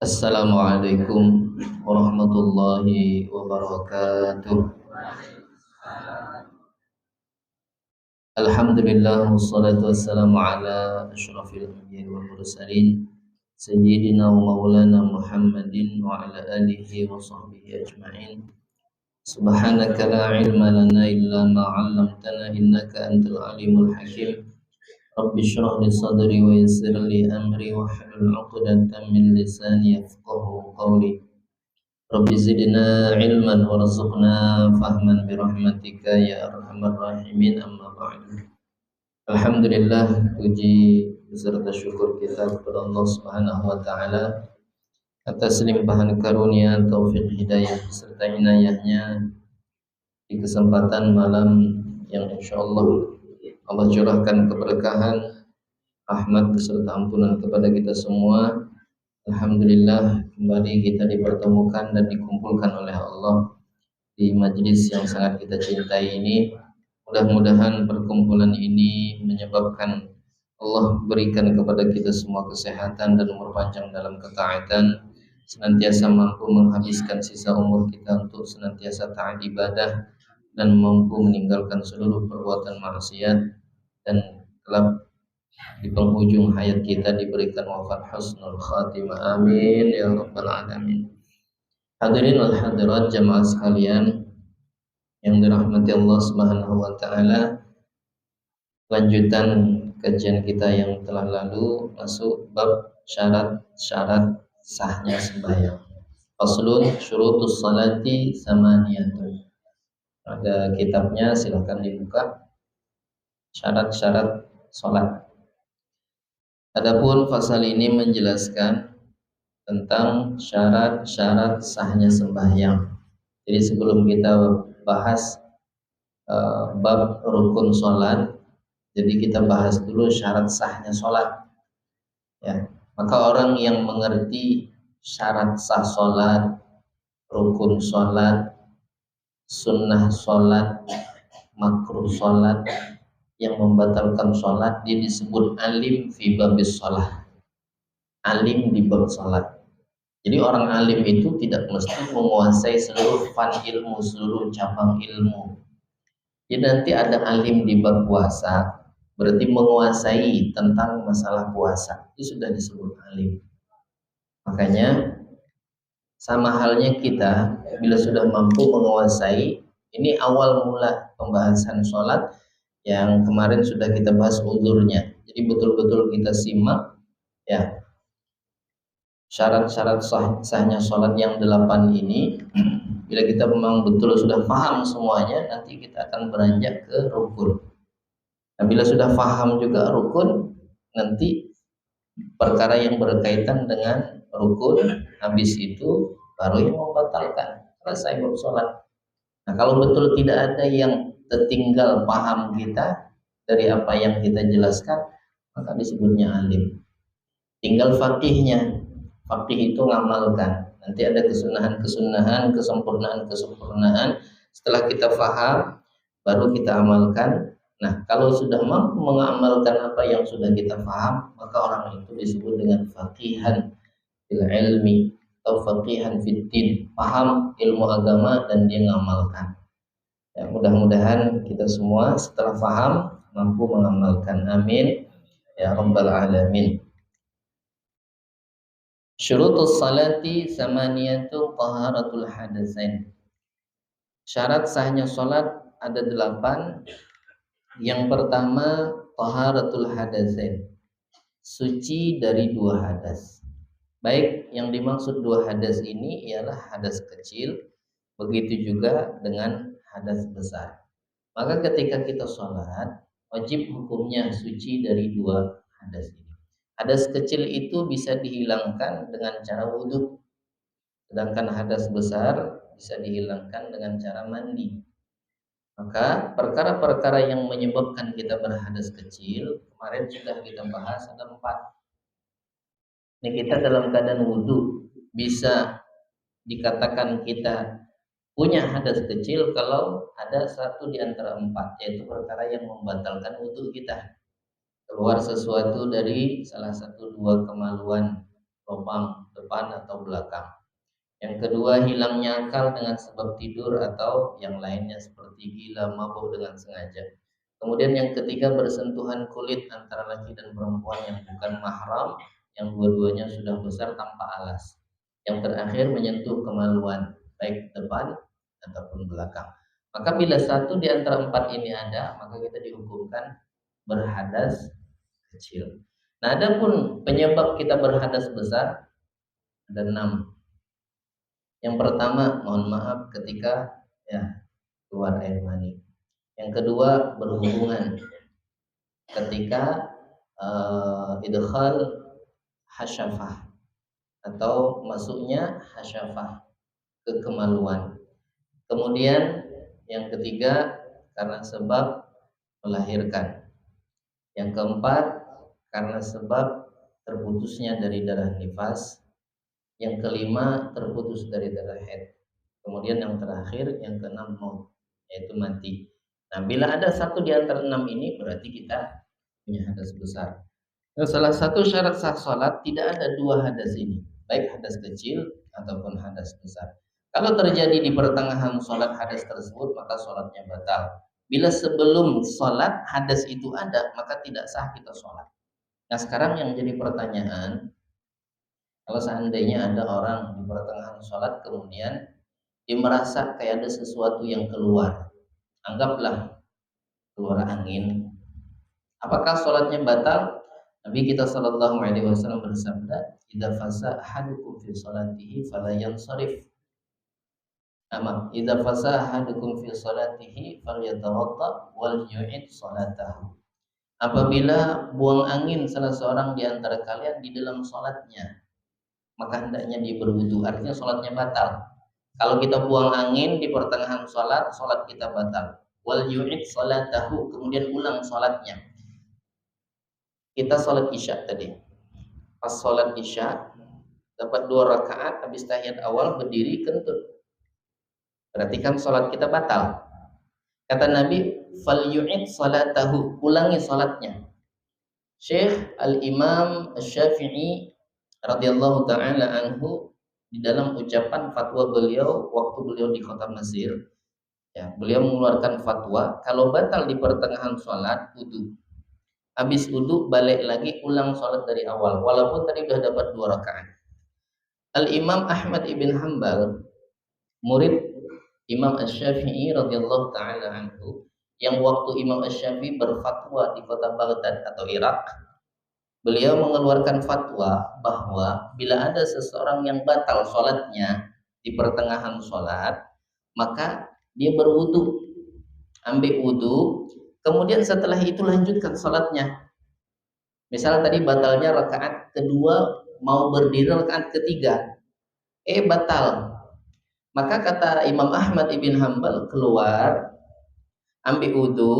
Assalamualaikum warahmatullahi wabarakatuh. Alhamdulillah wassalatu wassalamu ala asyrafil anbiya'i wal mursalin sayyidina wa maulana Muhammadin wa ala alihi wa sahbihi ajma'in. Subhanaka la ilma lana illa ma 'allamtana innaka antal alimul hakim. Rabbi shrah li sadri wa yassir li amri wa hlul 'uqdatam min lisani yafqahu qawli. Rabbi zidna ilman warzuqna fahman birahmatika ya arhamar rahimin, amma ba'du. Alhamdulillah, puji beserta syukur kita kepada Allah Subhanahu wa taala atas limpahan karunia, taufik, hidayah beserta inayahnya di kesempatan malam yang insyaallah Allah curahkan keberkahan, rahmat beserta ampunan kepada kita semua. Alhamdulillah, kembali kita dipertemukan dan dikumpulkan oleh Allah di majelis yang sangat kita cintai ini. Mudah-mudahan perkumpulan ini menyebabkan Allah berikan kepada kita semua kesehatan dan umur panjang dalam ketaatan, senantiasa mampu menghabiskan sisa umur kita untuk senantiasa taat ibadah, dan mampu meninggalkan seluruh perbuatan maksiat, dan kelak di penghujung hayat kita diberikan wafat husnul khatimah. Amin ya rabbal alamin. Hadirin wal hadirat jamaah sekalian yang dirahmati Allah Subhanahu wa taala, lanjutan kajian kita yang telah lalu masuk bab syarat-syarat sahnya sembahyang. Faslun syurutus salati samaniyatun. Ada kitabnya, silahkan dibuka. Syarat-syarat salat. Adapun pasal ini menjelaskan tentang syarat-syarat sahnya sembahyang. Jadi sebelum kita bahas bab rukun salat, jadi kita bahas dulu syarat sahnya salat. Ya, maka orang yang mengerti syarat sah salat, rukun salat, sunnah salat, makruh salat, yang membatalkan salat, dia disebut alim fi babis salat. Alim di bab salat. Jadi orang alim itu tidak mesti menguasai seluruh fan ilmu, seluruh cabang ilmu. Jadi nanti ada alim di bab puasa, berarti menguasai tentang masalah puasa, itu sudah disebut alim. Makanya sama halnya kita bila sudah mampu menguasai, ini awal mula pembahasan sholat yang kemarin sudah kita bahas uzurnya. Jadi betul-betul kita simak ya syarat-syarat sahnya sholat yang 8 ini. Bila kita memang betul sudah paham semuanya, nanti kita akan beranjak ke rukun. Nah, bila sudah paham juga rukun, nanti perkara yang berkaitan dengan rukun, habis itu baru yang membatalkan, selesai sholat. Nah, kalau betul tidak ada yang tertinggal paham kita dari apa yang kita jelaskan, maka disebutnya alim. Tinggal faqihnya. Faqih itu ngamalkan. Nanti ada kesunahan-kesunahan, kesempurnaan-kesempurnaan. Setelah kita faham, baru kita amalkan. Nah, kalau sudah mampu mengamalkan apa yang sudah kita faham, maka orang itu disebut dengan faqihan fil ilmi atau faqihan fid din, paham ilmu agama dan dia ngamalkan. Ya, mudah-mudahan kita semua setelah faham mampu mengamalkan. Amin ya rabbal alamin. Syurutus salati samaniyatu taharatul hadatsain. Syarat sahnya salat ada 8. Yang pertama taharatul hadatsain, suci dari 2 hadas. Baik, yang dimaksud 2 hadas ini ialah hadas kecil, begitu juga dengan hadas besar. Maka ketika kita sholat, wajib hukumnya suci dari 2 hadas ini. Hadas kecil itu bisa dihilangkan dengan cara wudhu, sedangkan hadas besar bisa dihilangkan dengan cara mandi. Maka perkara-perkara yang menyebabkan kita berhadas kecil, kemarin sudah kita bahas ada 4. Ini kita dalam keadaan wudhu, bisa dikatakan kita punya hadas kecil kalau ada 1 di antara 4, yaitu perkara yang membatalkan wudhu kita. Keluar sesuatu dari salah satu 2 kemaluan, lubang depan atau belakang. Yang kedua, hilangnya akal dengan sebab tidur atau yang lainnya seperti gila, mabuk dengan sengaja. Kemudian yang ketiga, bersentuhan kulit antara laki dan perempuan yang bukan mahram, yang dua-duanya sudah besar tanpa alas. Yang terakhir, menyentuh kemaluan, baik depan ataupun belakang. Maka bila satu di antara empat ini ada, maka kita dihukumkan berhadas kecil. Nah, adapun penyebab kita berhadas besar ada 6. Yang pertama, mohon maaf ketika keluar air mani. Yang kedua, berhubungan ketika idkhal hasyafah atau masuknya hasyafah ke kemaluan. Kemudian yang ketiga, karena sebab melahirkan. Yang keempat, karena sebab terputusnya dari darah nifas. Yang kelima, terputus dari darah haid. Kemudian yang terakhir, yang keenam, maut, yaitu mati. Nah, bila ada satu di antara 6 ini, berarti kita punya hadas besar. Nah, salah satu syarat sah salat, tidak ada 2 hadas ini, baik hadas kecil ataupun hadas besar. Kalau terjadi di pertengahan salat hadas tersebut, maka salatnya batal. Bila sebelum salat hadas itu ada, maka tidak sah kita salat. Nah, sekarang yang jadi pertanyaan, kalau seandainya ada orang di pertengahan sholat kemudian dia merasa kayak ada sesuatu yang keluar, anggaplah keluar angin, apakah sholatnya batal? Nabi kita Shallallahu Alaihi Wasallam bersabda, "Idza fasa ahadukum fi sholatihi fala yansarif." "Idza fasa ahadukum fi sholatihi falyatawadda wal yu'id sholatahu." Apabila buang angin salah seorang di antara kalian di dalam sholatnya, maka hendaknya dia berwudu, artinya sholatnya batal. Kalau kita buang angin di pertengahan sholat, sholat kita batal. Wal yu'id sholatahu, kemudian ulang sholatnya. Kita sholat isya tadi, pas sholat isya dapat 2 rakaat, habis tahiyat awal berdiri kentut, berarti kan sholat kita batal. Kata Nabi, fal yu'id sholatahu, ulangi sholatnya. Syekh Al-Imam Asy-Syafi'i radhiyallahu ta'ala anhu di dalam ucapan fatwa beliau waktu beliau di kota Mesir, beliau mengeluarkan fatwa kalau batal di pertengahan sholat, wudu. Habis wudu balik lagi ulang sholat dari awal, walaupun tadi sudah dapat 2 rakaat. Al-Imam Ahmad ibn Hanbal, murid Imam Asy-Syafi'i radhiyallahu ta'ala anhu, yang waktu Imam Asy-Syafi'i berfatwa di kota Baghdad atau Irak, beliau mengeluarkan fatwa bahwa bila ada seseorang yang batal sholatnya di pertengahan sholat, maka dia berwudu, ambil wudu, kemudian setelah itu lanjutkan sholatnya. Misal tadi batalnya rakaat kedua, mau berdiri rakaat ketiga, batal. Maka kata Imam Ahmad ibn Hanbal, keluar, ambil wudu,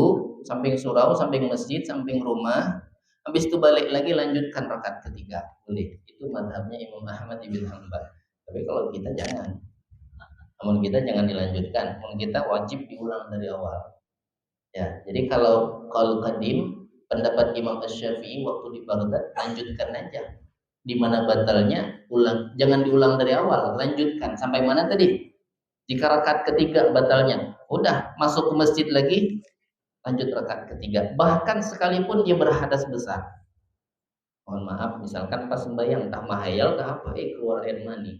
samping surau, samping masjid, samping rumah, habis itu balik lagi lanjutkan rakaat ketiga, boleh. Itu mazhabnya Imam Ahmad ibn Hanbal. Tapi kalau kita jangan. Namun kita jangan dilanjutkan. Namun kita wajib diulang dari awal. Ya, jadi kalau qadim pendapat Imam Asy-Syafi'i waktu di Baghdad, lanjutkan aja. Di mana batalnya ulang, jangan diulang dari awal, lanjutkan sampai mana tadi? Jika rakaat ketiga batalnya, udah masuk ke masjid lagi, lanjut rakaat ketiga, bahkan sekalipun dia berhadas besar. Mohon maaf, misalkan pas sembahyang entah mahayal ke apa, keluar air mani,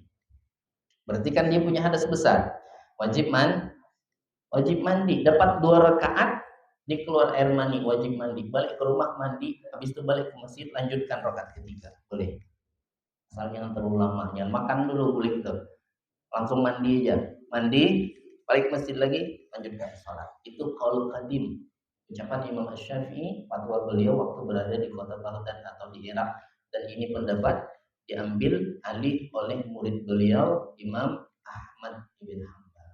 berarti kan dia punya hadas besar, wajib mandi. Dapat 2 rakaat, dia keluar air mani, wajib mandi, balik ke rumah mandi, habis itu balik ke masjid, lanjutkan rakaat ketiga, boleh. Asal jangan terlalu lama, jangan makan dulu, boleh tuh, langsung mandi aja, mandi, balik ke masjid lagi, lanjutkan sholat. Itu qaul qadim, ucapan Imam Asy-Syafi'i, fatwa beliau waktu berada di kota Baghdad atau di Irak, dan ini pendapat diambil alih oleh murid beliau Imam Ahmad ibn Hanbal.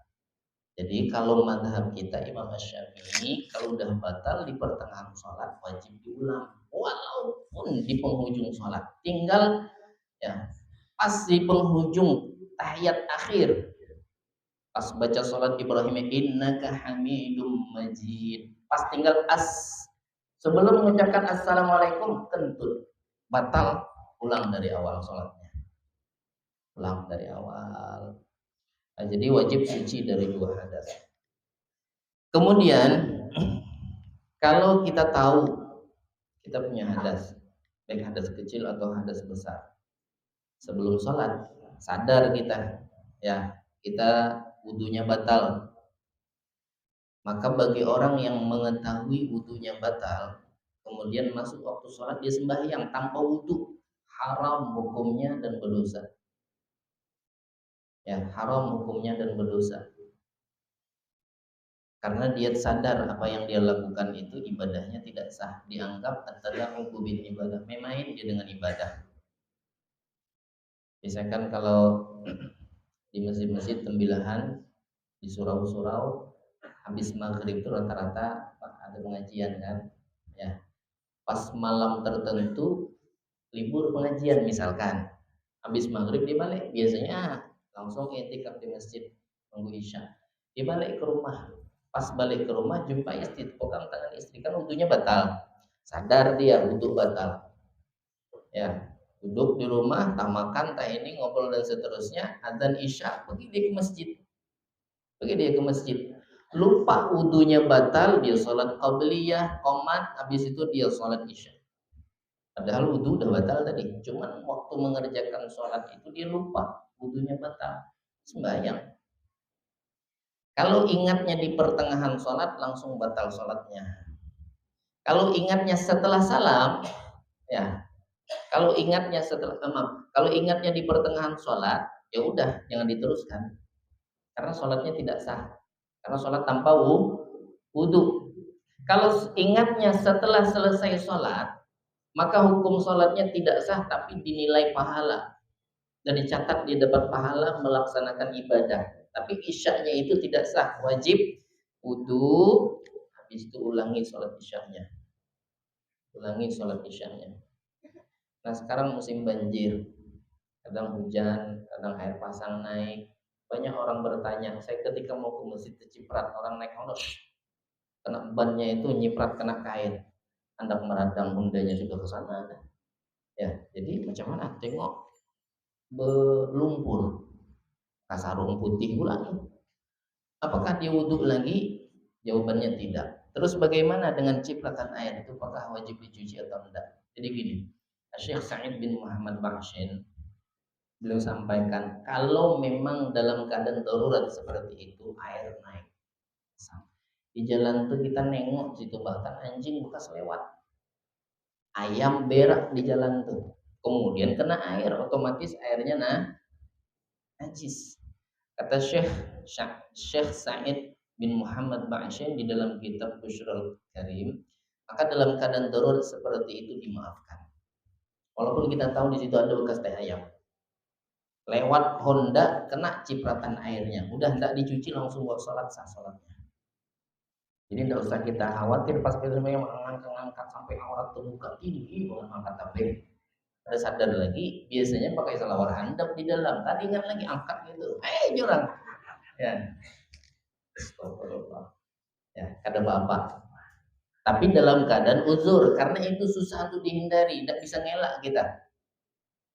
Jadi kalau mazhab kita Imam Asy-Syafi'i, kalau udah batal di pertengahan sholat wajib diulang, walaupun di penghujung sholat, tinggal pas di penghujung tahiyat akhir, pas baca sholat Ibrahim, innaka hamidum majid, pas tinggal sebelum mengucapkan assalamualaikum kentut, batal, ulang dari awal sholatnya. ulang dari awal. Nah, jadi wajib suci dari 2 hadas. Kemudian kalau kita tahu kita punya hadas, baik hadas kecil atau hadas besar, sebelum sholat sadar kita, ya kita wudunya batal. Maka bagi orang yang mengetahui wudunya batal, kemudian masuk waktu sholat dia sembahyang tanpa wudu, haram hukumnya dan berdosa. Ya, haram hukumnya dan berdosa. Karena dia sadar apa yang dia lakukan itu ibadahnya tidak sah, dianggap at-tala'ubu bil ibadah, main dia dengan ibadah. Biasanya kan kalau di masjid-masjid tembilahan, di surau-surau, habis maghrib itu rata-rata ada pengajian kan, ya. Pas malam tertentu libur pengajian misalkan, habis maghrib dia balik, biasanya langsung i'tikaf di masjid nunggu isya. Dia balik ke rumah, pas balik ke rumah jumpa istri, pegang tangan istri, kan wudunya batal, sadar dia wudu batal, ya duduk di rumah, tak makan, tak ini, ngobrol dan seterusnya, adzan isya, pergi dia ke masjid, lupa wudunya batal, dia sholat qabliyah, qomat, habis itu dia sholat isya. Padahal wudhu udah batal tadi, cuman waktu mengerjakan sholat itu dia lupa wudunya batal, sembahyang. Kalau ingatnya di pertengahan sholat langsung batal sholatnya. Kalau ingatnya setelah salam, ya. Kalau ingatnya kalau ingatnya di pertengahan sholat, ya udah jangan diteruskan, karena sholatnya tidak sah. Karena sholat tanpa wudhu. Kalau ingatnya setelah selesai sholat, maka hukum sholatnya tidak sah, tapi dinilai pahala dan dicatat dia dapat pahala melaksanakan ibadah. Tapi isyaknya itu tidak sah, wajib wudu, habis itu ulangi sholat isyaknya. Nah sekarang musim banjir, kadang hujan, kadang air pasang naik. Banyak orang bertanya, saya ketika mau ke masjid keciprat, orang naik ondos, kena bannya itu nyiprat kena kain, hendak meradang bundanya sudah ke sana. Ya, jadi macam mana? Tengok berlumpur, sarung putih ulangi. Apakah dia wudhu lagi? Jawabannya tidak. Terus bagaimana dengan cipratan air itu? Apakah wajib dicuci atau tidak? Jadi gini, Syekh Sa'id bin Muhammad Bakshin beliau sampaikan, kalau memang dalam keadaan darurat seperti itu, air naik di jalan tuh, kita nengok situ, bahkan anjing bekas lewat, ayam berak di jalan tuh, kemudian kena air, otomatis airnya najis. Kata Syekh Sa'id bin Muhammad Bakshin di dalam kitab Bushrul Karim, maka dalam keadaan darurat seperti itu dimaafkan. Walaupun kita tahu di situ ada bekas teh ayam, lewat Honda kena cipratan airnya, udah tidak dicuci, langsung buat sholat, sah sholatnya. Jadi tidak usah kita khawatir pas kita mengangkat sampai aurat terbuka tinggi banget angkat tabel. Ada sadar lagi, biasanya pakai selawar handap di dalam, tadi ingat lagi angkat gitu, jurang, ya, astagfirullah, ya kada apa-apa. Tapi dalam keadaan uzur, karena itu susah untuk dihindari, tidak bisa ngelak kita.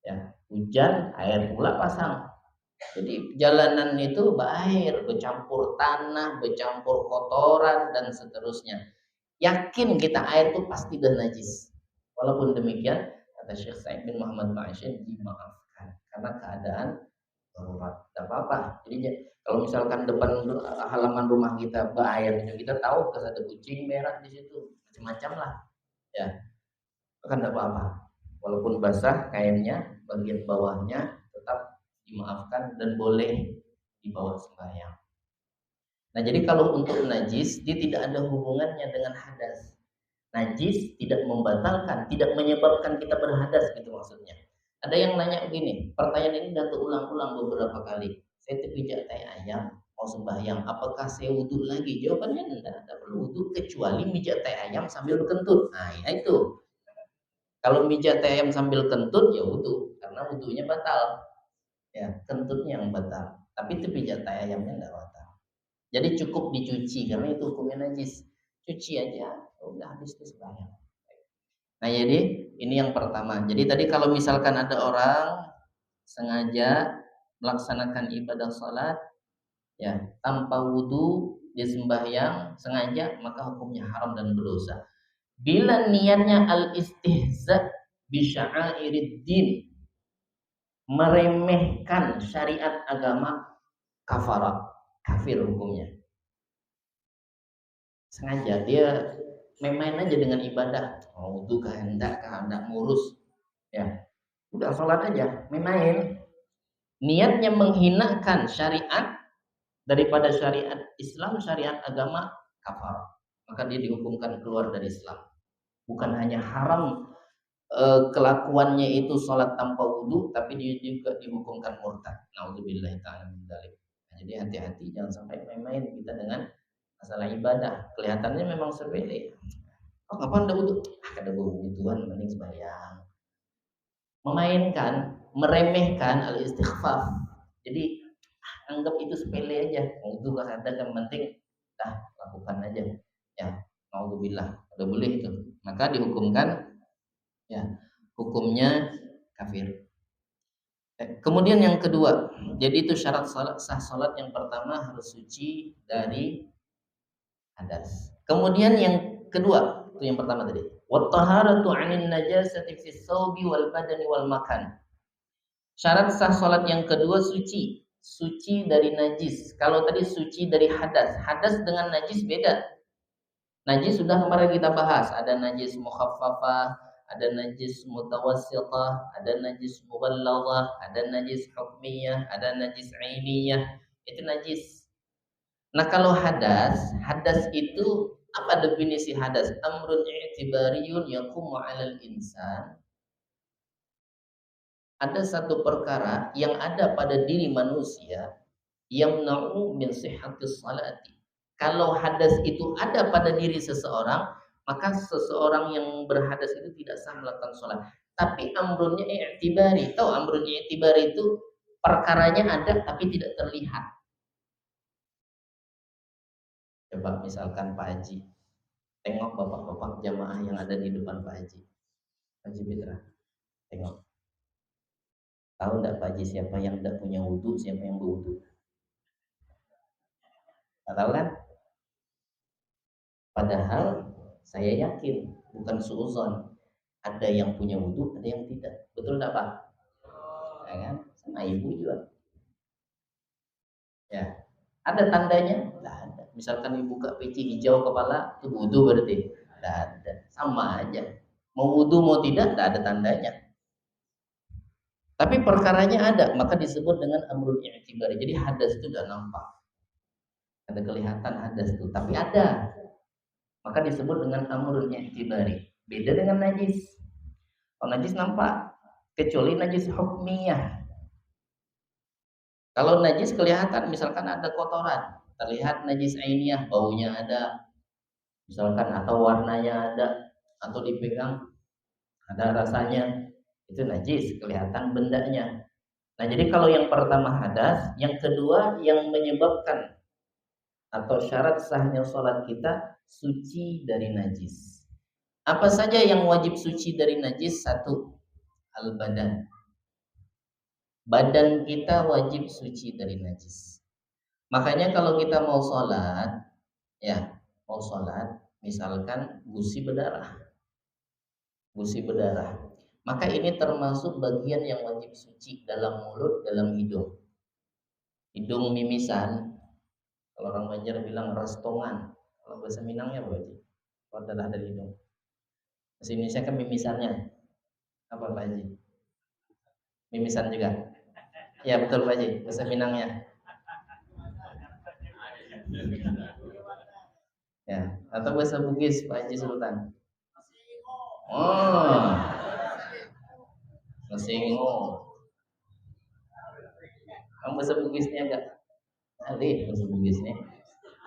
Ya, hujan, air pula pasang. Jadi jalanan itu berair, bercampur tanah, bercampur kotoran dan seterusnya. Yakin kita air itu pasti dah najis. Walaupun demikian, kata Syekh Sa'id bin Muhammad Bakshin, dimaafkan karena keadaan darurat. Tidak apa-apa. Jadi kalau misalkan depan halaman rumah kita berair, kita tahu bekas ada kucing berak di situ, macam-macam lah. Ya, kan tidak apa-apa. Walaupun basah kainnya, bagian bawahnya tetap dimaafkan dan boleh dibawa sembahyang. Nah, jadi kalau untuk najis, dia tidak ada hubungannya dengan hadas. Najis tidak membatalkan, tidak menyebabkan kita berhadas, gitu maksudnya. Ada yang nanya begini, pertanyaan ini sudah terulang-ulang beberapa kali. Saya terpijak tai ayam, mau sembahyang, apakah saya wudhu lagi? Jawabannya tidak perlu wudhu, kecuali mijat tai ayam sambil berkentut. Nah, ya itu. Kalau mijat tai ayam sambil kentut, ya wudhu, karena wudhunya batal. Ya, kentutnya yang batal. Tapi itu pijat tai ayamnya tidak batal. Jadi cukup dicuci, karena itu hukumnya najis. Cuci aja, udah habis itu sembahyang. Nah, jadi ini yang pertama. Jadi tadi kalau misalkan ada orang sengaja melaksanakan ibadah salat ya tanpa wudu, dia sembahyang sengaja, maka hukumnya haram dan berdosa. Bila niatnya al-istihza bi sya'airiddin, meremehkan syariat agama, kafara, kafir hukumnya. Sengaja dia main-main aja dengan ibadah, mau wudu kehendak ngurus ya. Udah sholat aja, main-main. Niatnya menghinakan syariat daripada syariat Islam, syariat agama, kafar. Maka dia dihukumkan keluar dari Islam. Bukan hanya haram kelakuannya itu sholat tanpa wudhu, tapi dia juga dihukumkan murtad. Nauzubillahi ta'ala min dzalik. Nah, jadi hati-hati, jangan sampai main-main kita dengan masalah ibadah. Kelihatannya memang sepele. Oh, kapan ada wudhu? Ada kebutuhan, mending sembahyang. Memainkan, meremehkan al-istighfaf. Jadi anggap itu sepele aja. Wudhu kan ada, yang penting lakukan aja. Ya, nauzubillah. Udah boleh itu. Maka dihukumkan ya hukumnya kafir. Kemudian yang kedua, jadi itu syarat sah salat yang pertama harus suci dari hadas. Kemudian yang kedua, itu yang pertama tadi, wa taharatu 'anil najasati fis thawbi wal badani wal makan. Syarat sah salat yang kedua suci dari najis. Kalau tadi suci dari hadas, hadas dengan najis beda. Najis sudah kemarin kita bahas, ada najis mukhaffafah, ada najis mutawassithah, ada najis mughalladhah, ada najis hukmiyah, ada najis ainiyah. Itu najis. Nah, kalau hadas itu apa definisi hadas? Amrun i'tibariyun yaqumu 'alal insan. Ada satu perkara yang ada pada diri manusia yang na'u min sihhatis salati. Kalau hadas itu ada pada diri seseorang, maka seseorang yang berhadas itu tidak sah melakukan sholat. Tapi amrunnya i'tibari. Tahu amrun i'tibari itu perkaranya ada tapi tidak terlihat. Coba misalkan Pak Haji, tengok bapak-bapak jamaah yang ada di depan Pak Haji. Haji Fitra, tengok. Tahu enggak Pak Haji siapa yang tidak punya wudu, siapa yang berwudu? Nggak tahu kan? Padahal saya yakin, bukan suuzon, ada yang punya wudu, ada yang tidak. Betul enggak Pak? Ya kan? Sama ibu juga. Ya. Ada tandanya? Tidak ada. Misalkan ibu buka peci hijau kepala, itu wudu berarti? Tidak ada. Sama aja. Mau wudu mau tidak ada tandanya. Tapi perkaranya ada, maka disebut dengan amrun i'tibari. Jadi hadas itu tidak nampak. Ada kelihatan hadas itu, tapi ada. Maka disebut dengan amrun i'tibari. Beda dengan najis. Kalau najis nampak, kecuali najis hukmiyah. Kalau najis kelihatan, misalkan ada kotoran, terlihat najis ainiyah, baunya ada, misalkan, atau warnanya ada, atau dipegang ada rasanya, itu najis, kelihatan bendanya. Nah, jadi kalau yang pertama hadas, yang kedua yang menyebabkan atau syarat sahnya sholat kita suci dari najis. Apa saja yang wajib suci dari najis? Satu, al-badan. Badan kita wajib suci dari najis. Makanya kalau kita mau sholat, misalkan gusi berdarah, maka ini termasuk bagian yang wajib suci dalam mulut, dalam hidung. Hidung mimisan, kalau orang Banjar bilang restongan, kalau bahasa Minangnya apa sih? Kalau darah dari hidung. Bahasa Indonesia kan mimisannya apa Pak Haji? Mimisan juga. Ya betul Pak Haji, bahasa Minangnya. Ya, atau bahasa Bugis Pak Haji Sultan. Oh, Masingo. Kamu bahasa Bugisnya agak alih bahasa Bugisnya.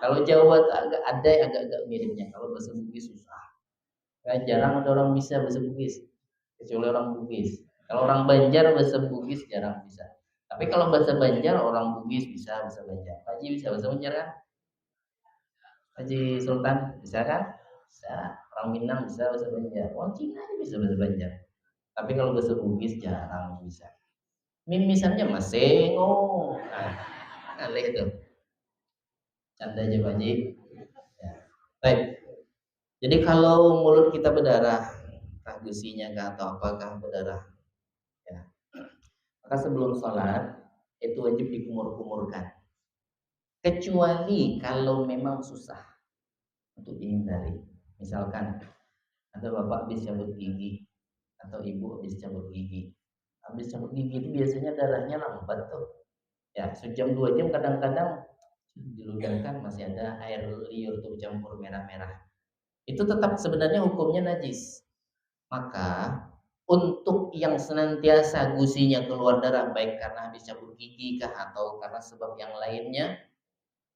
Kalau Jawa agak ada agak miripnya. Kalau bahasa Bugis susah. Kan jarang ada orang bisa bahasa Bugis, kecuali orang Bugis. Kalau orang Banjar bahasa Bugis jarang bisa. Tapi kalau bahasa Banjar orang Bugis bisa bahasa Banjar. Pak Haji bisa bahasa Banjar kan? Haji Sultan bisa kan? Bisa. Orang Minang bisa bahasa Banjar. Orang Cina bisa bahasa Banjar. Tapi kalau bahasa Bugis jarang bisa. mimisannya masih nah, aneh itu. Canda aja Pak Haji. Ya. Baik. Jadi kalau mulut kita berdarah, kah gusinya kah atau apakah berdarah, ya. Maka sebelum sholat itu wajib dikumur-kumurkan. Kecuali kalau memang susah untuk dihindari. Misalkan ada bapak habis cabut gigi atau ibu habis cabut gigi. Habis cabut gigi itu biasanya darahnya lambat tuh. Ya, sejam 2 jam kadang-kadang diludahkan masih ada air liur tuh campur merah-merah. Itu tetap sebenarnya hukumnya najis. Maka untuk yang senantiasa gusinya keluar darah baik karena habis cabut gigi kah atau karena sebab yang lainnya,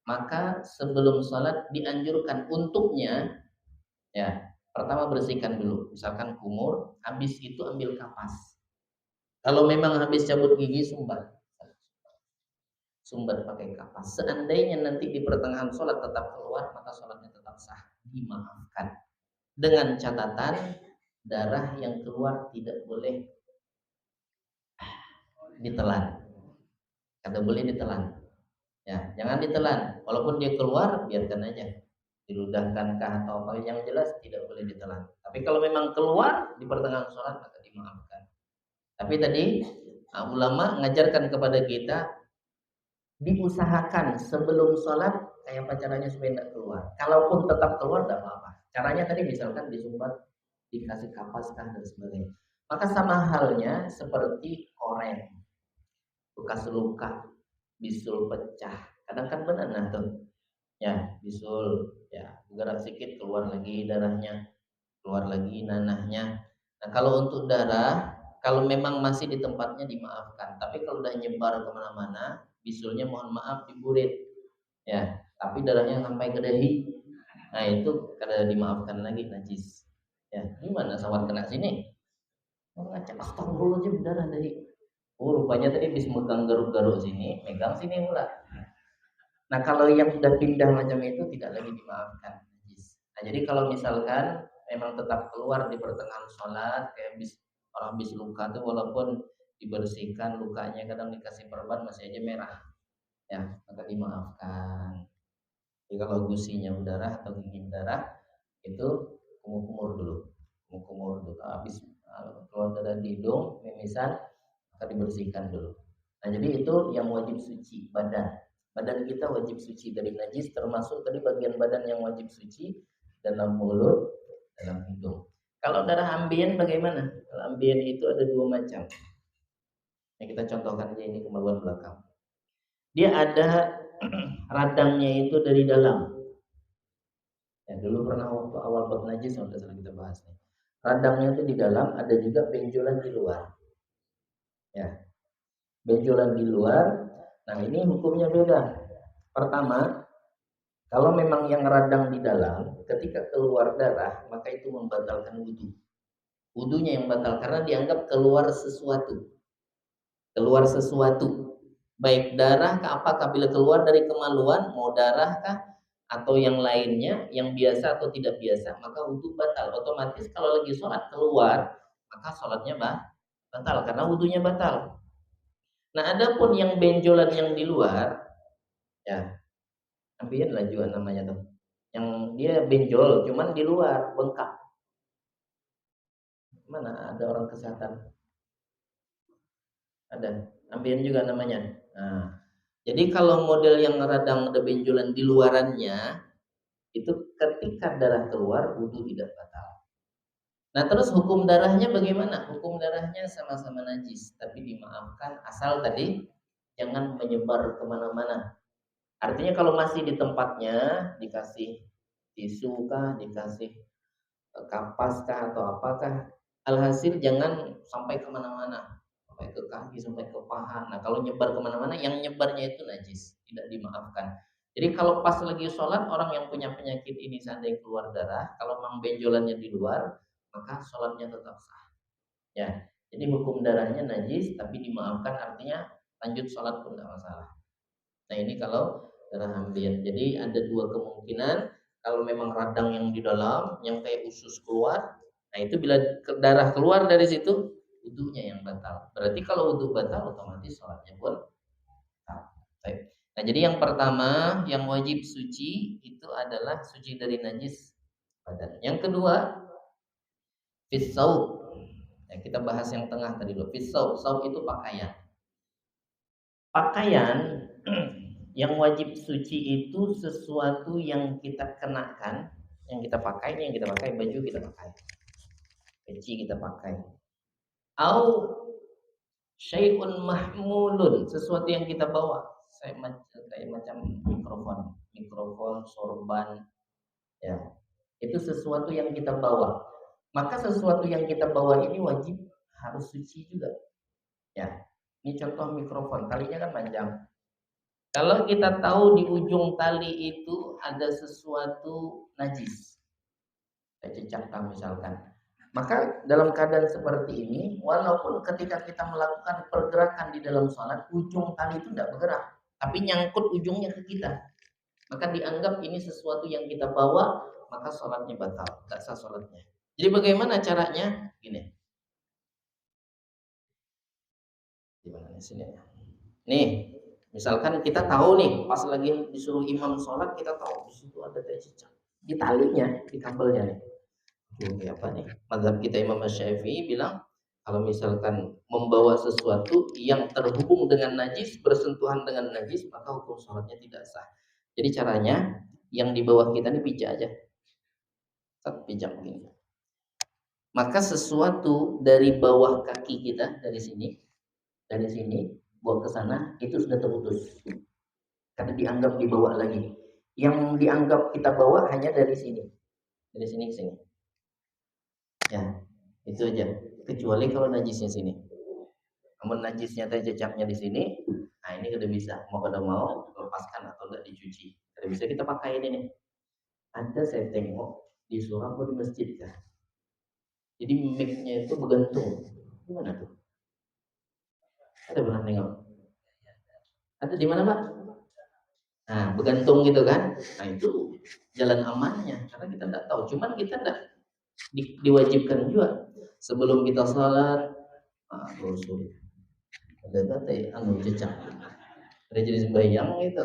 maka sebelum sholat dianjurkan untuknya, ya, pertama bersihkan dulu, misalkan kumur, habis itu ambil kapas. Kalau memang habis cabut gigi sumbat pakai kapas. Seandainya nanti di pertengahan sholat tetap keluar, maka sholatnya tetap sah, dimaafkan. Dengan catatan darah yang keluar tidak boleh ditelan, kata boleh ditelan. Ya, jangan ditelan. Walaupun dia keluar, biarkan aja. Diludahkankah atau apa, yang jelas tidak boleh ditelan. Tapi kalau memang keluar di pertengahan sholat, maka dimaafkan. Tapi tadi ulama mengajarkan kepada kita diusahakan sebelum sholat kayak apa caranya supaya tidak keluar. Kalaupun tetap keluar tidak apa-apa. Caranya tadi misalkan disumbat, dikasih kapas dan sebagainya. Maka sama halnya seperti koreng, bekas luka, bisul pecah. Kadang kan benar nah tuh. Ya, bisul, ya, gerak sedikit keluar lagi darahnya, keluar lagi nanahnya. Nah, kalau untuk darah, kalau memang masih di tempatnya dimaafkan. Tapi kalau udah nyebar kemana-mana, bisulnya mohon maaf diburit, ya. Tapi darahnya sampai ke dahi, nah itu kada dimaafkan lagi, najis. Ya, gimana sawat kena sini? Oh, ngacak astagfirullahaladzim darah dahi. Oh, rupanya tadi bis megang garuk-garuk sini, megang sini pula. Nah, kalau yang sudah pindah macam itu tidak lagi dimaafkan, najis. Nah, jadi kalau misalkan memang tetap keluar di pertengahan sholat, kayak orang habis luka tuh walaupun dibersihkan lukanya kadang dikasih perban masih aja merah, ya maka dimaafkan. Jadi kalau gusinya berdarah atau gigi berdarah itu kumur-kumur dulu, kumur-kumur dulu. Habis keluar darah di hidung, mimisan, maka dibersihkan dulu. Nah, jadi itu yang wajib suci badan. Badan kita wajib suci dari najis, termasuk tadi bagian badan yang wajib suci dalam mulut, dalam hidung. Kalau darah ambien bagaimana? Kalau ambien itu ada dua macam. Yang kita contohkan aja ini kemaluan belakang. Dia ada radangnya itu dari dalam. Ya, dulu pernah waktu awal bab najis sudah sering kita bahas nih. Radangnya itu di dalam, ada juga benjolan di luar. Ya, benjolan di luar. Nah, ini hukumnya beda. Pertama, kalau memang yang radang di dalam, ketika keluar darah, maka itu membatalkan wudhu. Wudhunya yang batal karena dianggap keluar sesuatu. Keluar sesuatu. Baik darah kah apakah bila keluar dari kemaluan, mau darah kah atau yang lainnya, yang biasa atau tidak biasa, maka wudhu batal. Otomatis kalau lagi sholat keluar, maka sholatnya batal karena wudhunya batal. Nah, adapun yang benjolan yang di luar, ya, ambien lah juga namanya tuh. Yang dia benjol, cuman di luar bengkak. Mana ada orang kesehatan? Ada. Ambien juga namanya. Nah, jadi kalau model yang radang ada benjolan di luarannya, itu ketika darah keluar, wudhu tidak batal. Nah, terus hukum darahnya bagaimana? Hukum darahnya sama-sama najis, tapi dimaafkan asal tadi jangan menyebar kemana-mana. Artinya kalau masih di tempatnya, dikasih tisu kah, dikasih kapas kah atau apakah, alhasil jangan sampai kemana-mana, sampai ke kaki, sampai ke paha. Nah, kalau nyebar kemana-mana, yang nyebarnya itu najis, tidak dimaafkan. Jadi kalau pas lagi sholat, orang yang punya penyakit ini seandainya keluar darah, kalau memang benjolannya di luar, maka sholatnya tetap sah. Ya, jadi hukum darahnya najis, tapi dimaafkan, artinya lanjut sholat pun tidak masalah. Nah, ini kalau darah ambien. Jadi ada dua kemungkinan. Kalau memang radang yang di dalam, yang kayak usus keluar, nah itu bila darah keluar dari situ, wudunya yang batal. Berarti kalau wudu batal otomatis sholatnya pun batal. Nah, jadi yang pertama yang wajib suci itu adalah suci dari najis badan. Yang kedua, fisau. Ya, kita bahas yang tengah tadi dulu. Fisau, saub itu pakaian. Pakaian yang wajib suci itu sesuatu yang kita kenakan, yang kita pakai, baju kita pakai, peci kita pakai. Au syai'un mahmulun, sesuatu yang kita bawa. Saya kayak macam mikrofon, sorban, ya. Itu sesuatu yang kita bawa. Maka sesuatu yang kita bawa ini wajib harus suci juga. Ya. Ini contoh mikrofon, talinya kan panjang. Kalau kita tahu di ujung tali itu ada sesuatu najis, kayak cecak misalkan, maka dalam keadaan seperti ini, walaupun ketika kita melakukan pergerakan di dalam sholat, ujung tali itu tidak bergerak, tapi nyangkut ujungnya ke kita, maka dianggap ini sesuatu yang kita bawa, maka sholatnya batal, tidak sah sholatnya. Jadi bagaimana caranya? Gini, gimana sini ya? Nih, misalkan kita tahu nih, pas lagi disuruh imam sholat, kita tahu di situ ada cecak di talinya, di kabelnya nih. Ini apa nih? Mazhab kita Imam Syafi'i bilang kalau misalkan membawa sesuatu yang terhubung dengan najis, bersentuhan dengan najis, maka hukum sholatnya tidak sah. Jadi caranya yang di bawah kita ini pijak aja, pijak begini. Maka sesuatu dari bawah kaki kita dari sini bawa ke sana itu sudah terputus, karena dianggap dibawa lagi. Yang dianggap kita bawa hanya dari sini ke sini. Ya, itu aja. Kecuali kalau najisnya sini. Namun najisnya teh cecaknya di sini, nah ini udah bisa. Mau kada mau lepaskan atau enggak dicuci. Kada bisa kita pakai ini nih. Ada saya tengok di surau atau di masjid kan. Jadi mic-nya itu bergantung. Gimana tuh? Ada pernah tengok? Ada di mana, Pak? Nah, bergantung gitu kan. Nah, itu jalan amannya karena kita enggak tahu. Cuman kita enggak diwajibkan juga sebelum kita sholat ada jejak ada jenis bayang gitu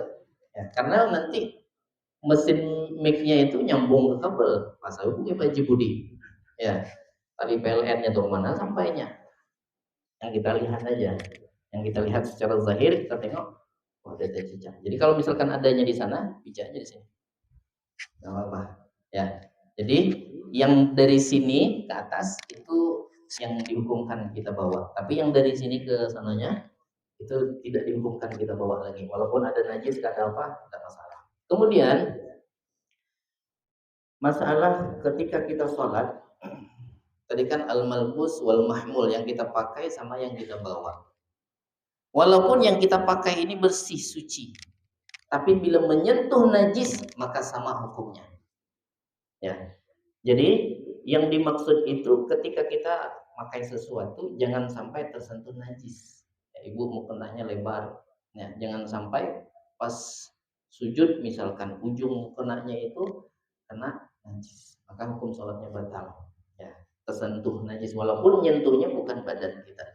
ya, karena nanti mesin mic-nya itu nyambung ke kabel pas hubungi Pak Budi ya, tali PLN-nya tuh mana sampainya, yang kita lihat aja, yang kita lihat secara zahir, kita tengok ada jejak. Jadi kalau misalkan adanya di sana, bicaranya di sini nggak apa-apa ya. Jadi yang dari sini ke atas itu yang dihukumkan kita bawa, tapi yang dari sini ke sananya itu tidak dihukumkan kita bawa lagi, walaupun ada najis kata apa tidak masalah. Kemudian masalah ketika kita sholat, tadi kan al-malbus wal mahmul, yang kita pakai sama yang kita bawa. Walaupun yang kita pakai ini bersih suci, tapi bila menyentuh najis maka sama hukumnya. Ya, jadi yang dimaksud itu ketika kita pakai sesuatu jangan sampai tersentuh najis. Ya, ibu mau kenanya lebar, ya, jangan sampai pas sujud misalkan ujung kenanya itu kena najis, maka hukum sholatnya batal. Ya, tersentuh najis walaupun nyentuhnya bukan badan kita.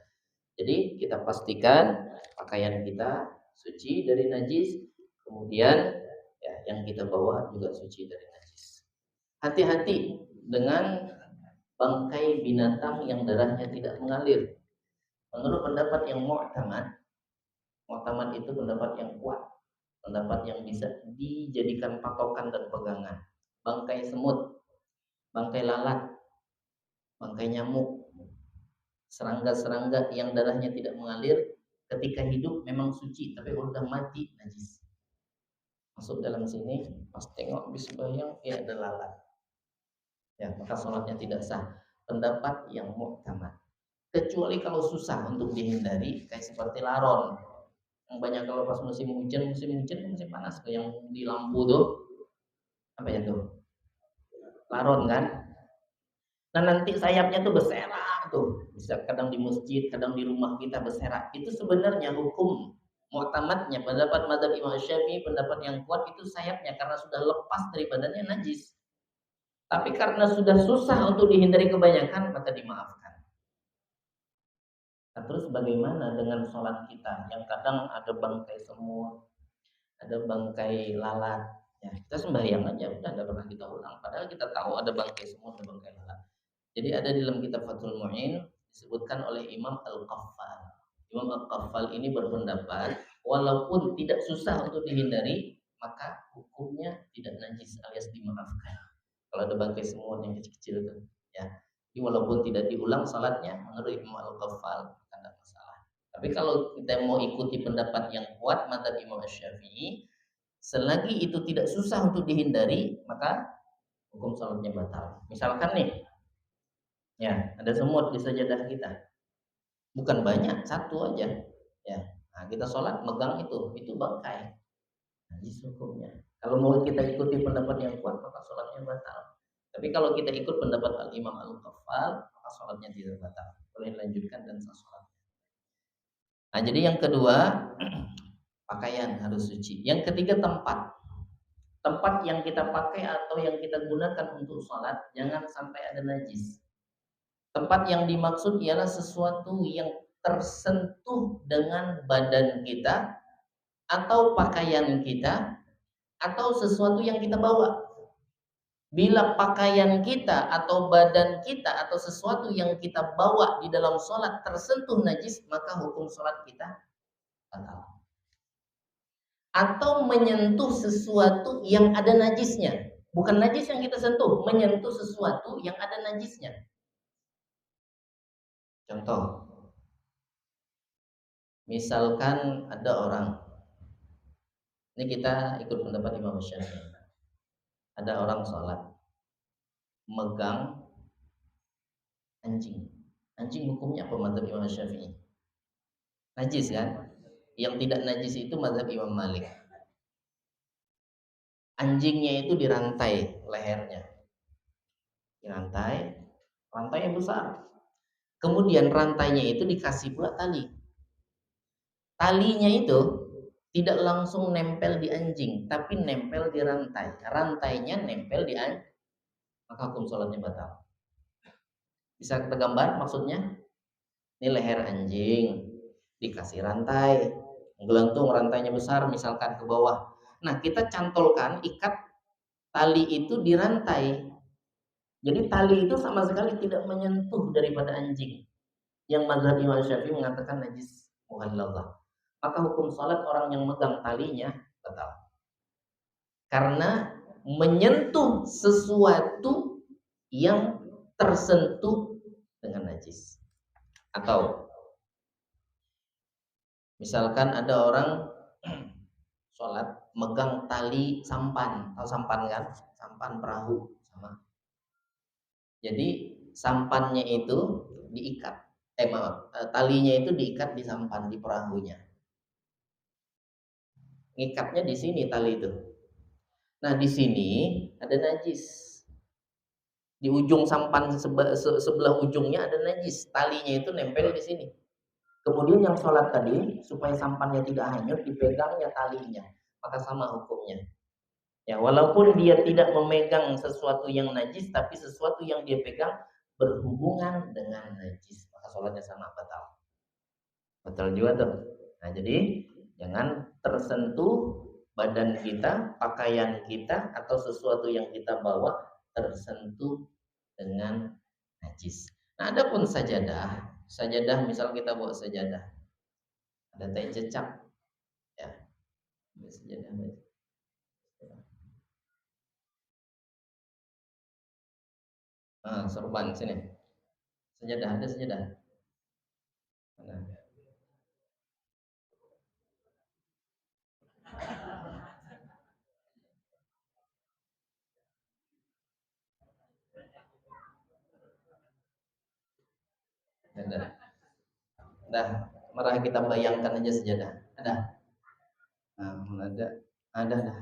Jadi kita pastikan pakaian kita suci dari najis, kemudian ya, yang kita bawa juga suci dari najis. Hati-hati dengan bangkai binatang yang darahnya tidak mengalir. Menurut pendapat yang mu'tamad itu pendapat yang kuat, pendapat yang bisa dijadikan patokan dan pegangan. Bangkai semut, bangkai lalat, bangkai nyamuk, serangga-serangga yang darahnya tidak mengalir ketika hidup memang suci, tapi kalau udah mati najis. Masuk dalam sini, pas tengok bis bayang, ya ada lalat. Ya, maka sholatnya tidak sah. Pendapat yang mu'tamad. Kecuali kalau susah untuk dihindari, kayak seperti laron. Yang banyak kalau pas musim hujan, musim panas, kayak yang di lampu tuh, apa ya tuh? Laron kan? Nah nanti sayapnya tuh berserak tuh, bisa kadang di masjid, kadang di rumah kita berserak. Itu sebenarnya hukum mu'tamadnya, pendapat mazhab Imam Syafi'i, pendapat yang kuat itu sayapnya karena sudah lepas dari badannya najis. Tapi karena sudah susah untuk dihindari kebanyakan, maka dimaafkan. Nah, terus bagaimana dengan sholat kita yang kadang ada bangkai semut, ada bangkai lalat? Ya, kita sembahyang aja, udah nggak pernah kita ulang. Padahal kita tahu ada bangkai semut, ada bangkai lalat. Jadi ada di dalam kitab Fathul Mu'in disebutkan oleh Imam Al-Qaffal. Imam Al-Qaffal ini berpendapat walaupun tidak susah untuk dihindari, maka hukumnya tidak najis alias dimaafkan. Kalau ada bangkai semut yang kecil-kecil itu, ya. Jadi walaupun tidak diulang salatnya menurut Imam Al-Qaffal tidak masalah. Tapi kalau kita mau ikuti pendapat yang kuat madzhab Imam Syafi'i, selagi itu tidak susah untuk dihindari, maka hukum salatnya batal. Misalkan nih, ya, ada semut di sajadah kita. Bukan banyak, satu aja. Ya. Nah, kita sholat megang itu bangkai. Najis hukumnya. Kalau mau kita ikuti pendapat yang kuat, maka sholatnya batal. Tapi kalau kita ikut pendapat Al-Imam Al-Qaffal, maka sholatnya tidak batal. Boleh lanjutkan dan sah sholat. Nah, jadi yang kedua, pakaian harus suci. Yang ketiga, tempat. Tempat yang kita pakai atau yang kita gunakan untuk sholat, jangan sampai ada najis. Tempat yang dimaksud ialah sesuatu yang tersentuh dengan badan kita atau pakaian kita atau sesuatu yang kita bawa. Bila pakaian kita atau badan kita atau sesuatu yang kita bawa di dalam sholat tersentuh najis, maka hukum sholat kita batal. Atau menyentuh sesuatu yang ada najisnya. Bukan najis yang kita sentuh, menyentuh sesuatu yang ada najisnya. Contoh, misalkan ada orang, ini kita ikut pendapat Imam Syafi'i. Ada orang sholat, megang anjing. Anjing hukumnya apa madzhab Imam Syafi'i? Najis kan? Yang tidak najis itu madzhab Imam Malik. Anjingnya itu dirantai lehernya. Dirantai, rantai yang besar. Kemudian rantainya itu dikasih pula tali. Talinya itu tidak langsung nempel di anjing, tapi nempel di rantai. Rantainya nempel di anjing, maka hukum sholatnya batal. Bisa kita gambar maksudnya? Ini leher anjing, dikasih rantai, menggelantung rantainya besar misalkan ke bawah. Nah, kita cantolkan ikat tali itu di rantai. Jadi tali itu sama sekali tidak menyentuh daripada anjing. Yang mazhab Imam Syafi'i mengatakan najis muhallallah. Maka hukum salat orang yang megang talinya batal. Karena menyentuh sesuatu yang tersentuh dengan najis. Atau misalkan ada orang sholat megang tali sampan, tahu sampan kan? Sampan perahu sama. Jadi sampannya itu diikat, talinya itu diikat di sampan di perahunya. Ngikatnya di sini tali itu. Nah di sini ada najis. Di ujung sampan sebelah ujungnya ada najis. Talinya itu nempel di sini. Kemudian yang sholat tadi supaya sampannya tidak hanyut dipegangnya talinya, maka sama hukumnya. Ya, walaupun dia tidak memegang sesuatu yang najis, tapi sesuatu yang dia pegang berhubungan dengan najis, maka sholatnya sama batal. Batal juga tuh. Nah, jadi jangan tersentuh badan kita, pakaian kita, atau sesuatu yang kita bawa tersentuh dengan najis. Nah, adapun sajadah, misal kita bawa sajadah, ada tai cecak, ya, sajadah. Sorban sini. Sejadah, ada sejadah. Mana? Ada. Dah, mari kita bayangkan aja sejadah. Ada. Nah, ada. Ada dah.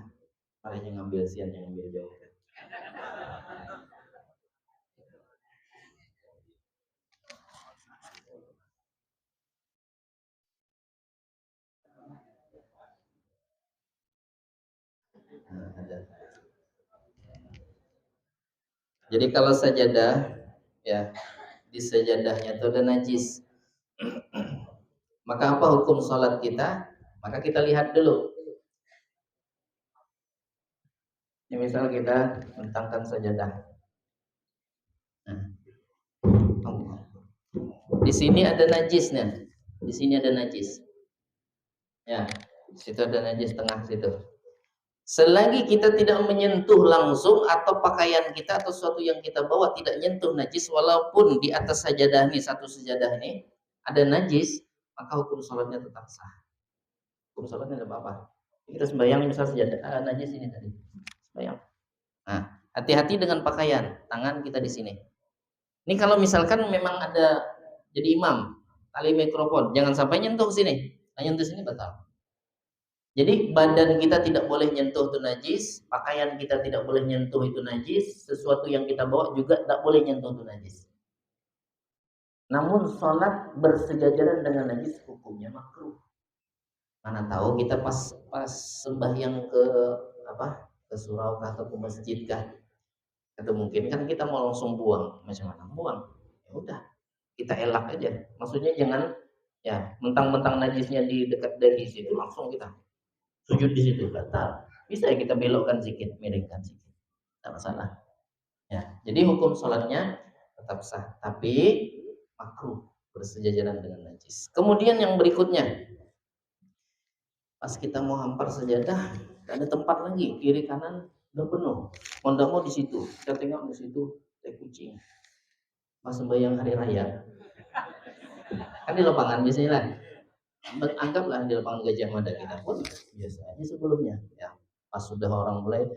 Mari yang ngambil sian, yang ngambil jauh. Ada. Jadi kalau sajadah, ya, di sajadahnya itu ada najis. Maka apa hukum sholat kita? Maka kita lihat dulu. Ini misal kita bentangkan sajadah. Nah, di sini ada najisnya. Di sini ada najis. Ya, di situ ada najis tengah situ. Selagi kita tidak menyentuh langsung atau pakaian kita atau sesuatu yang kita bawa tidak nyentuh najis, walaupun di atas sajadah ini, satu sajadah ini ada najis, maka hukum sholatnya tetap sah. Hukum sholatnya tidak apa-apa. Kita sembahyang misal sajadah najis ini tadi, sembahyang. Nah, hati-hati dengan pakaian, tangan kita di sini. Ini kalau misalkan memang ada jadi imam, tali mikrofon, jangan sampai nyentuh sini. Nah, nyentuh sini batal. Jadi badan kita tidak boleh nyentuh itu najis, pakaian kita tidak boleh nyentuh itu najis, sesuatu yang kita bawa juga tidak boleh nyentuh itu najis. Namun sholat bersejajaran dengan najis hukumnya makruh. Mana tahu kita pas sembahyang ke ke surau atau ke masjid kah? Atau mungkin kan kita mau langsung buang, macam mana buang? Ya udah, kita elak aja. Maksudnya jangan ya mentang-mentang najisnya di dekat dahi situ langsung kita sujud di situ batal. Bisa ya kita belokkan sedikit, miringkan sedikit, tidak masalah. Ya, jadi hukum sholatnya tetap sah, tapi makruh bersejajaran dengan najis. Kemudian yang berikutnya, pas kita mau hampar sajadah, ada tempat lagi kiri kanan udah penuh. Mau di situ, kita tengok di situ teh kucing. Pas sembahyang hari raya, kan di lapangan biasanya lah. Anggaplah di lapangan Gajah Mada kita pun biasanya sebelumnya ya pas sudah orang mulai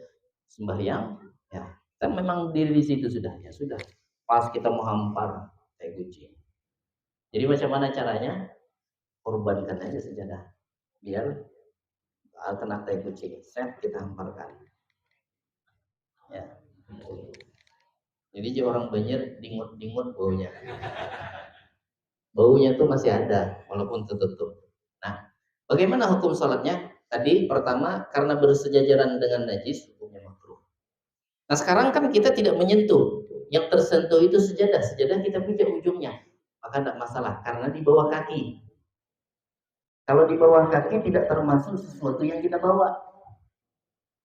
sembahyang ya kita memang diri di situ sudah ya sudah pas kita mau hampar teh kucing. Jadi macam mana caranya? Korbankan aja sajadah biar kena teh kucing, set kita hamparkan ya. Jadi orang Banjar dingut baunya tuh masih ada walaupun tertutup. Nah, bagaimana hukum sholatnya? Tadi pertama karena bersejajaran dengan najis hukumnya makruh. Nah sekarang kan kita tidak menyentuh, yang tersentuh itu sajadah kita pijak ujungnya, maka tidak masalah karena di bawah kaki. Kalau di bawah kaki tidak termasuk sesuatu yang kita bawa,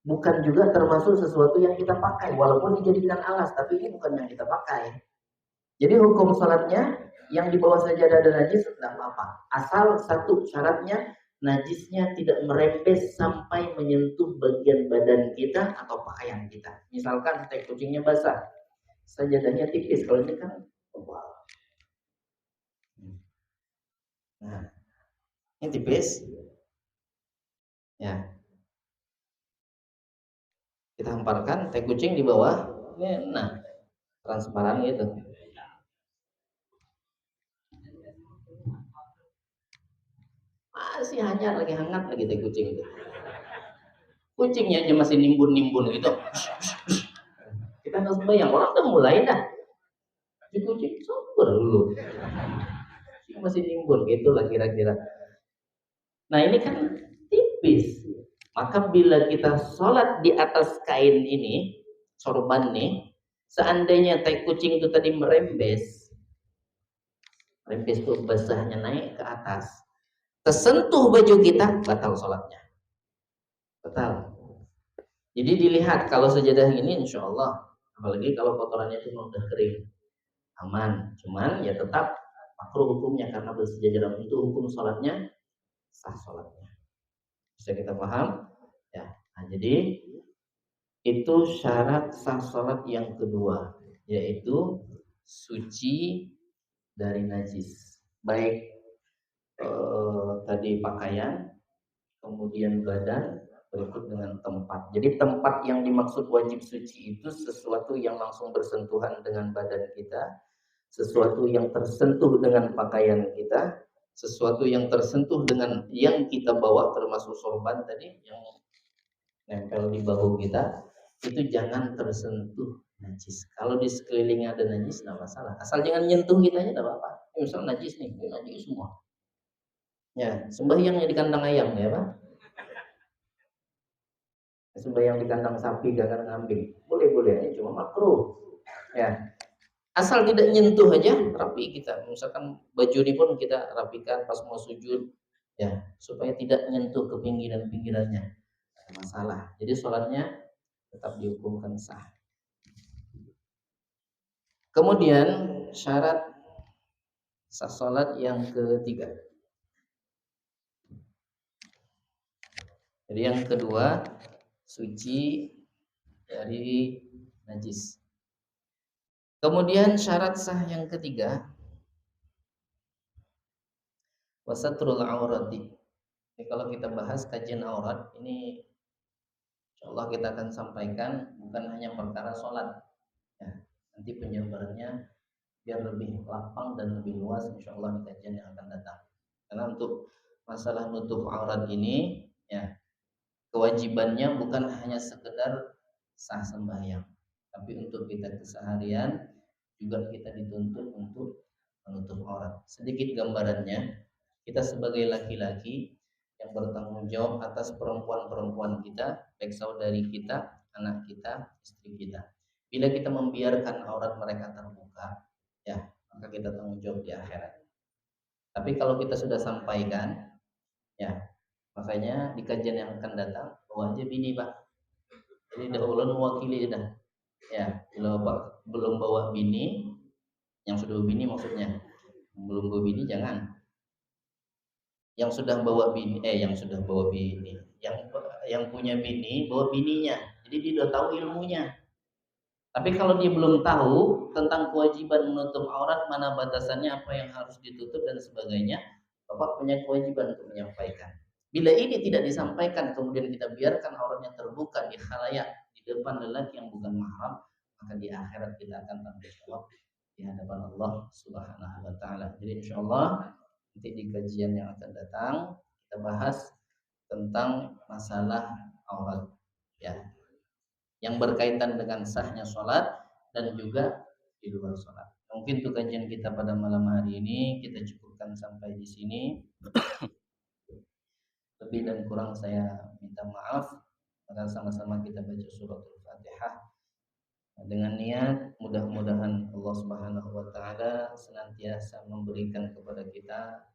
bukan juga termasuk sesuatu yang kita pakai, walaupun dijadikan alas, tapi ini bukan yang kita pakai. Jadi hukum sholatnya yang di bawah sajadah dan najis tidak apa-apa. Asal satu syaratnya najisnya tidak merembes sampai menyentuh bagian badan kita atau pakaian kita. Misalkan teh kucingnya basah, sajadahnya tipis. Kalau ini kan tebal. Nah, ini tipis. Ya. Kita hamparkan teh kucing di bawah. Nah, transparan gitu. Masih hangat lagi teh kucing itu. Kucingnya aja masih nimbun gitu. Kita nggak sembahyang, orang udah mulai dah. Si kucing sabar dulu. Masih nimbun gitulah kira-kira. Nah ini kan tipis. Maka bila kita sholat di atas kain ini, sorban nih, seandainya tai kucing itu tadi merembes tuh basahnya naik ke atas, tersentuh baju kita, batal sholatnya. Batal. Jadi dilihat kalau sajadah ini insya Allah, apalagi kalau kotorannya itu udah kering, aman. Cuman ya tetap makruh hukumnya karena bersejajaran itu hukum sholatnya sah sholatnya. Bisa kita paham? Ya. Nah, jadi itu syarat sah sholat yang kedua, yaitu suci dari najis. Baik tadi pakaian, kemudian badan, berikut dengan tempat. Jadi tempat yang dimaksud wajib suci itu sesuatu yang langsung bersentuhan dengan badan kita, sesuatu yang tersentuh dengan pakaian kita, sesuatu yang tersentuh dengan yang kita bawa termasuk sorban tadi yang nempel di bahu kita, itu jangan tersentuh najis. Kalau di sekelilingnya ada najis tidak masalah, asal jangan nyentuh kita aja tidak apa-apa. Misal najis nih, najis semua. Ya, sembahyangnya di kandang ayam ya Pak. Sembahyang di kandang sapi, kandang kambing, boleh-boleh aja, cuma makruh. Ya, Asal tidak nyentuh aja rapi kita. Misalkan baju ini pun kita rapikan pas mau sujud ya, supaya tidak nyentuh ke pinggiran-pinggirannya. Ada masalah. Jadi sholatnya tetap dihukumkan sah. Kemudian syarat sah sholat yang ketiga. Jadi yang kedua, suci dari najis. Kemudian syarat sah yang ketiga, wasatrul aurati. Jadi kalau kita bahas kajian aurat ini, insyaallah kita akan sampaikan bukan hanya perkara sholat. Ya, nanti penjabarannya biar lebih lapang dan lebih luas insyaallah di kajian yang akan datang. Karena untuk masalah nutup aurat ini, ya kewajibannya bukan hanya sekedar sah sembahyang, tapi untuk kita keseharian juga kita dituntut untuk menutup aurat. Sedikit gambarannya, kita sebagai laki-laki yang bertanggung jawab atas perempuan-perempuan kita, baik saudari kita, anak kita, istri kita. Bila kita membiarkan aurat mereka terbuka, ya maka kita tanggung jawab di akhirat. Tapi kalau kita sudah sampaikan, ya makanya di kajian yang akan datang bawa aja bini pak. Jadi dahulu mewakili dah. Ya, kalau pak belum bawa bini, yang sudah bini maksudnya, belum bawa bini jangan. Yang sudah bawa bini, yang punya bini bawa bininya. Jadi dia udah tahu ilmunya. Tapi kalau dia belum tahu tentang kewajiban menutup aurat, mana batasannya, apa yang harus ditutup dan sebagainya, bapak punya kewajiban untuk menyampaikan. Bila ini tidak disampaikan, kemudian kita biarkan auratnya terbuka di khalayak, di depan lelaki yang bukan mahram, maka di akhirat kita akan tanggung jawab di hadapan Allah Subhanahu wa taala. Jadi insyaallah nanti di kajian yang akan datang kita bahas tentang masalah aurat ya, yang berkaitan dengan sahnya sholat dan juga di luar sholat. Mungkin untuk kajian kita pada malam hari ini kita cukupkan sampai di sini. Lebih dan kurang saya minta maaf. Maka sama-sama kita baca suratul Fatihah dengan niat mudah-mudahan Allah Subhanahu wa taala senantiasa memberikan kepada kita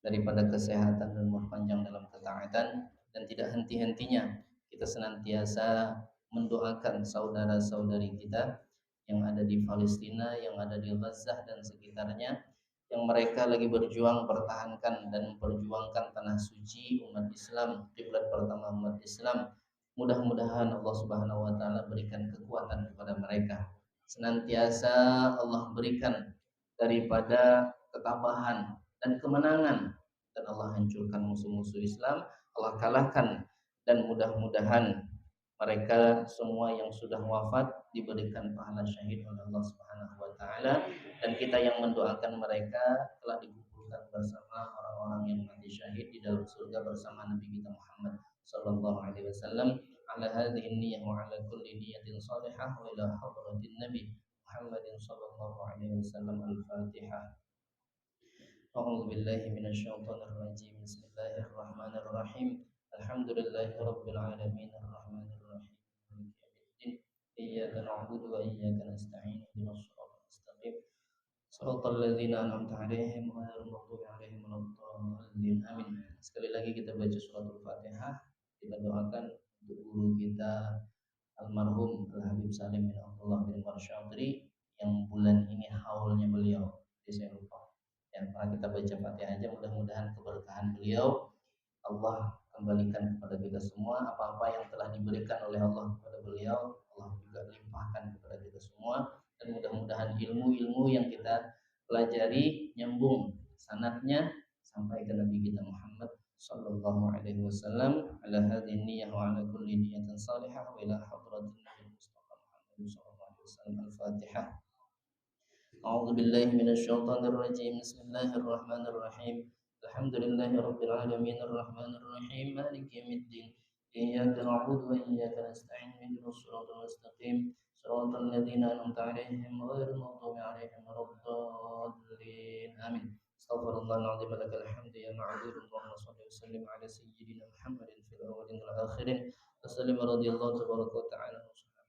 daripada kesehatan dan umur panjang dalam ketaatan, dan tidak henti-hentinya kita senantiasa mendoakan saudara-saudari kita yang ada di Palestina, yang ada di Gaza dan sekitarnya, yang mereka lagi berjuang pertahankan dan memperjuangkan tanah suci umat Islam, kiblat pertama umat Islam. Mudah-mudahan Allah Subhanahu wa taala berikan kekuatan kepada mereka. Senantiasa Allah berikan daripada ketabahan dan kemenangan, dan Allah hancurkan musuh-musuh Islam, Allah kalahkan, dan mudah-mudahan mereka semua yang sudah wafat diberikan pahala syahid oleh Allah Subhanahu wa taala, dan kita yang mendoakan mereka telah dikumpulkan bersama orang-orang yang mati syahid di dalam surga bersama Nabi kita Muhammad sallallahu alaihi wasallam. Ala hadhihi niyyah wa ala kulli niyyatin salihah wa ila hadratin Nabi Muhammadin sallallahu alaihi wasallam. Al-Fatihah. أعوذ بالله من الشيطان الرجيم بسم الله الرحمن الرحيم الحمد لله رب العالمين الرحمن الرحيم مالك يوم الدين إياك نعبد وإياك نستعين اهدنا الصراط المستقيم صراط الذين أنعمت عليهم غير المغضوب عليهم ولا الضالين آمين. Sekali lagi kita baca suratul Fatihah, kita doakan untuk guru kita almarhum Al-Habib Salim bin Abdullah bin Marsyadri yang bulan ini haulnya beliau, saya lupa. Yang pernah kita baca Fatihah aja, mudah-mudahan keberkahan beliau Allah kembalikan kepada kita semua. Apa-apa yang telah diberikan oleh Allah kepada beliau, Allah juga limpahkan kepada kita semua. Dan mudah-mudahan ilmu-ilmu yang kita pelajari nyambung sanadnya sampai ke Nabi kita Muhammad sallallahu alaihi wasallam. Ala hadhihi niyyah wa ala kulli niyyatin salihah wa ila hadratin Nabi Mustafa Muhammad sallallahu alaihi wasallam. Al-Fatihah. أعوذ بالله من الشيطان الرجيم بسم الله الرحمن الرحيم الحمد لله رب العالمين الرحمن الرحيم مالك يوم الدين إياك نعبد وإياك نستعين اهدنا الصراط المستقيم صراط الذين أنعمت عليهم غير المغضوب عليهم ولا الضالين آمين. استغفر الله العظيم لك الحمد يا معبود. اللهم صل وسلم على سيدنا محمد في الأولين والآخرين وسلم رضي الله تبارك وتعالى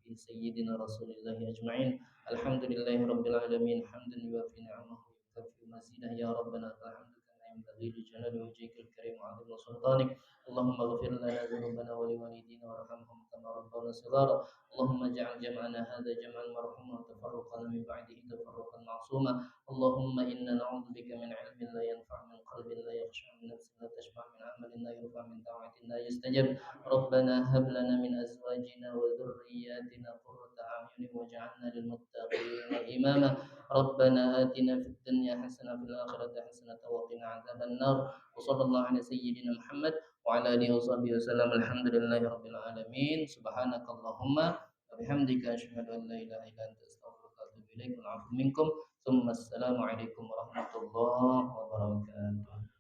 وصحبه سيدنا رسول الله أجمعين. الحمد لله رب العالمين حمدا يوافي نعمه ويكافئ مزيده. يا ربنا لك الحمد كما ينبغي لجلال وجهك الكريم وعظيم سلطانك. اللهم اغفر لنا ذنوبنا ولوالدينا وارحمهم كما ربونا صغارا. اللهم اجعل جمعنا هذا جمعا مرحوما وتفرقنا من بعده تفرقا معصوما. اللهم إنا نعوذ بك من علم لا ينفع، من قلب لا يخشع، من نفس لا تشبع، من عمل لا يرفع، من دعوة لا يستجب. ربنا هب لنا من أزواجنا وذرياتنا قرة أعين واجعلنا للمتقين إماما. ربنا آتنا في الدنيا حسنة وفي الآخرة حسنة وقنا عذاب النار. وصلى الله على سيدنا محمد وعلى آله وصحبه وسلم. الحمد لله رب العالمين. سبحانك اللهم وبحمدك أشهد أن لا إله إلا أنت أستغفرك وأتوب إليك. والعفو منكم. ثم السلام عليكم ورحمة الله وبركاته.